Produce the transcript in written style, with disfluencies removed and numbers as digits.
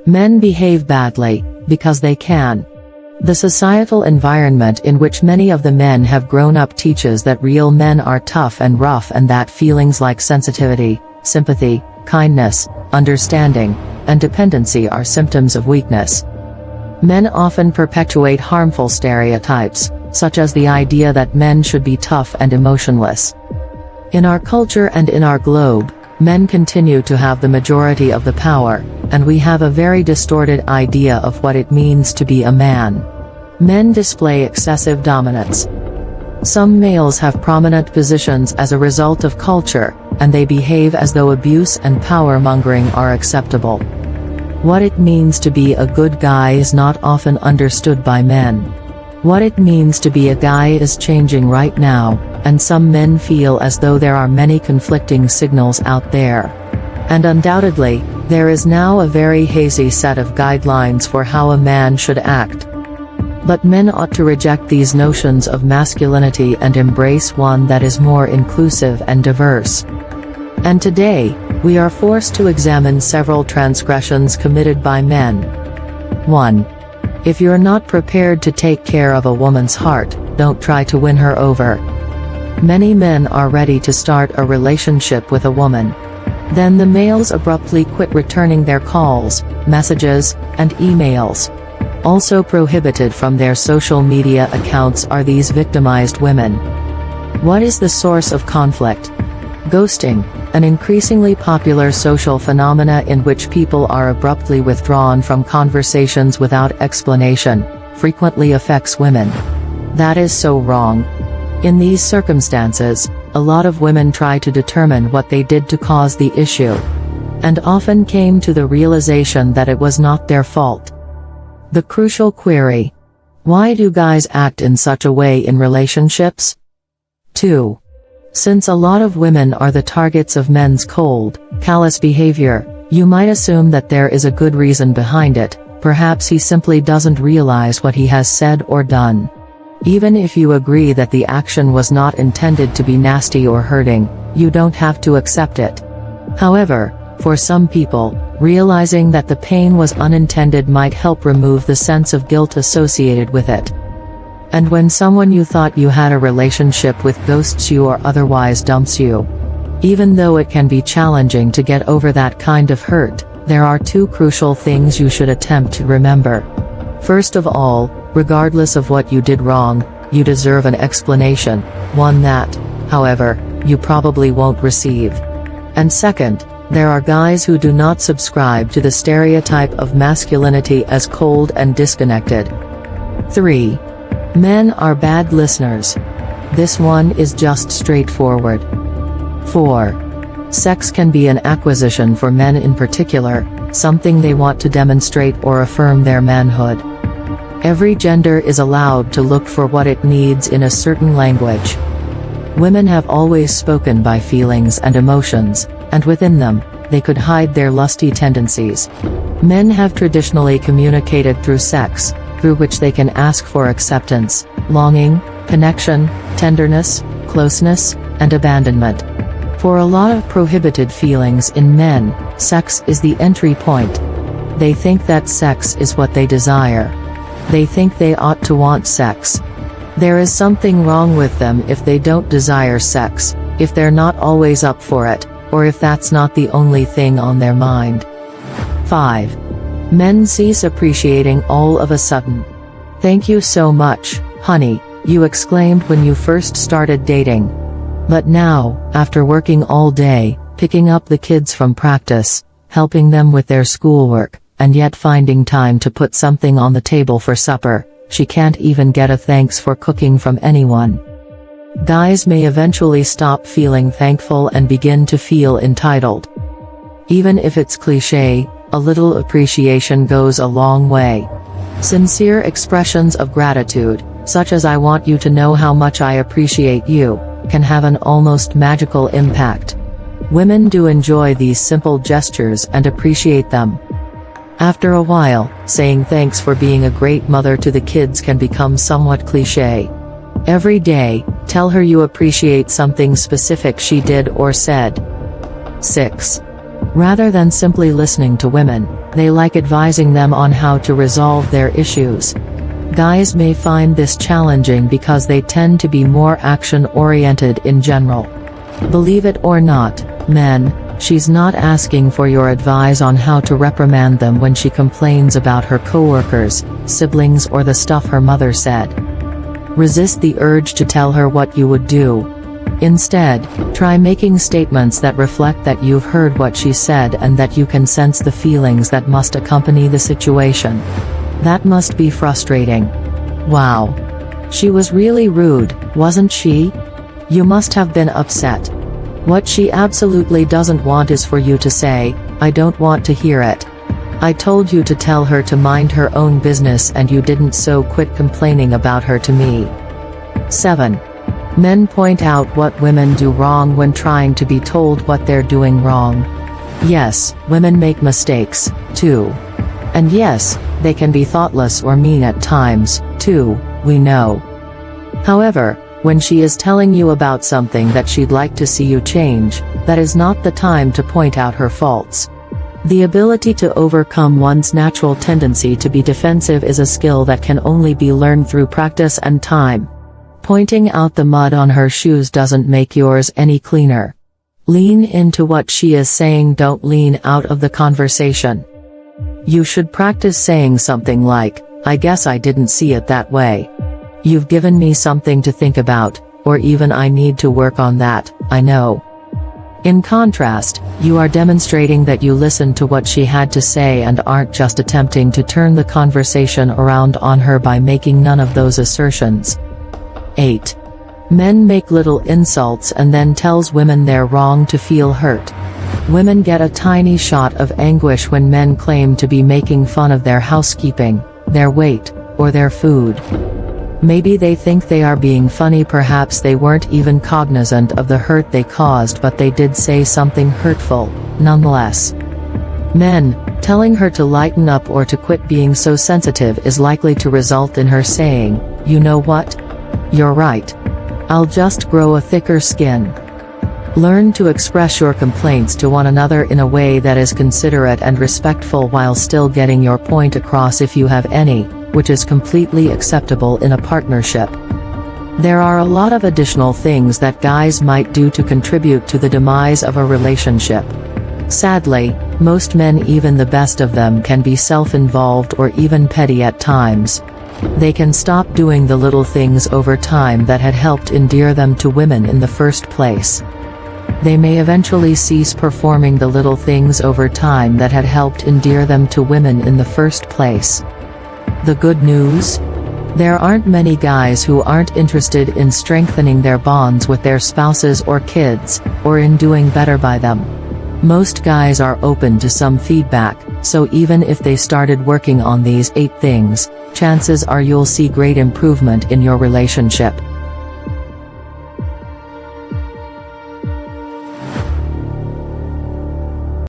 Men behave badly because they can. The societal environment in which many of the men have grown up teaches that real men are tough and rough, and that feelings like sensitivity, sympathy, kindness, understanding, and dependency are symptoms of weakness. Men often perpetuate harmful stereotypes, such as the idea that men should be tough and emotionless. In our culture and in our globe, men continue to have the majority of the power, and we have a very distorted idea of what it means to be a man. Men display excessive dominance. Some males have prominent positions as a result of culture, and they behave as though abuse and power-mongering are acceptable. What it means to be a good guy is not often understood by men. What it means to be a guy is changing right now, and some men feel as though there are many conflicting signals out there. And undoubtedly, there is now a very hazy set of guidelines for how a man should act. But men ought to reject these notions of masculinity and embrace one that is more inclusive and diverse. And today, we are forced to examine several transgressions committed by men. 1. If you're not prepared to take care of a woman's heart, don't try to win her over. Many men are ready to start a relationship with a woman. Then the males abruptly quit returning their calls, messages, and emails. Also prohibited from their social media accounts are these victimized women. What is the source of conflict? Ghosting, an increasingly popular social phenomena in which people are abruptly withdrawn from conversations without explanation, frequently affects women. That is so wrong. In these circumstances, a lot of women try to determine what they did to cause the issue, and often came to the realization that it was not their fault. The crucial query: why do guys act in such a way in relationships? 2. Since a lot of women are the targets of men's cold, callous behavior, you might assume that there is a good reason behind it. Perhaps he simply doesn't realize what he has said or done. Even if you agree that the action was not intended to be nasty or hurting, you don't have to accept it. However, for some people, realizing that the pain was unintended might help remove the sense of guilt associated with it. And when someone you thought you had a relationship with ghosts you or otherwise dumps you, even though it can be challenging to get over that kind of hurt, there are two crucial things you should attempt to remember. First of all, regardless of what you did wrong, you deserve an explanation, one that, however, you probably won't receive. And second, there are guys who do not subscribe to the stereotype of masculinity as cold and disconnected. 3. Men are bad listeners. This one is just straightforward. 4. Sex can be an acquisition for men in particular, something they want to demonstrate or affirm their manhood. Every gender is allowed to look for what it needs in a certain language. Women have always spoken by feelings and emotions, and within them, they could hide their lusty tendencies. Men have traditionally communicated through sex, through which they can ask for acceptance, longing, connection, tenderness, closeness, and abandonment. For a lot of prohibited feelings in men, sex is the entry point. They think that sex is what they desire. They think they ought to want sex. There is something wrong with them if they don't desire sex, if they're not always up for it, or if that's not the only thing on their mind. 5. Men cease appreciating all of a sudden. "Thank you so much, honey," you exclaimed when you first started dating. But now, after working all day, picking up the kids from practice, helping them with their schoolwork, and yet finding time to put something on the table for supper, she can't even get a thanks for cooking from anyone. Guys may eventually stop feeling thankful and begin to feel entitled. Even if it's cliché, a little appreciation goes a long way. Sincere expressions of gratitude, such as "I want you to know how much I appreciate you," can have an almost magical impact. Women do enjoy these simple gestures and appreciate them. After a while, saying thanks for being a great mother to the kids can become somewhat cliché. Every day, tell her you appreciate something specific she did or said. 6. Rather than simply listening to women, they like advising them on how to resolve their issues. Guys may find this challenging because they tend to be more action-oriented in general. Believe it or not, men, she's not asking for your advice on how to reprimand them when she complains about her coworkers, siblings, or the stuff her mother said. Resist the urge to tell her what you would do. Instead, try making statements that reflect that you've heard what she said and that you can sense the feelings that must accompany the situation. That must be frustrating. Wow. She was really rude, wasn't she? You must have been upset. What she absolutely doesn't want is for you to say, "I don't want to hear it. I told you to tell her to mind her own business and you didn't, so quit complaining about her to me." 7. Men point out what women do wrong when trying to be told what they're doing wrong. Yes, women make mistakes, too. And yes, they can be thoughtless or mean at times, too, we know. However, when she is telling you about something that she'd like to see you change, that is not the time to point out her faults. The ability to overcome one's natural tendency to be defensive is a skill that can only be learned through practice and time. Pointing out the mud on her shoes doesn't make yours any cleaner. Lean into what she is saying, don't lean out of the conversation. You should practice saying something like, "I guess I didn't see it that way. You've given me something to think about," or even, "I need to work on that, I know." In contrast, you are demonstrating that you listened to what she had to say and aren't just attempting to turn the conversation around on her by making none of those assertions. 8. Men make little insults and then tells women they're wrong to feel hurt. Women get a tiny shot of anguish when men claim to be making fun of their housekeeping, their weight, or their food. Maybe they think they are being funny, perhaps they weren't even cognizant of the hurt they caused, but they did say something hurtful, nonetheless. Men, telling her to lighten up or to quit being so sensitive is likely to result in her saying, "You know what? You're right. I'll just grow a thicker skin." Learn to express your complaints to one another in a way that is considerate and respectful while still getting your point across, if you have any, which is completely acceptable in a partnership. There are a lot of additional things that guys might do to contribute to the demise of a relationship. Sadly, most men, even the best of them, can be self-involved or even petty at times. They can stop doing the little things over time that had helped endear them to women in the first place. They may eventually cease performing the little things over time that had helped endear them to women in the first place. The good news? There aren't many guys who aren't interested in strengthening their bonds with their spouses or kids, or in doing better by them. Most guys are open to some feedback, so even if they started working on these 8 things, chances are you'll see great improvement in your relationship.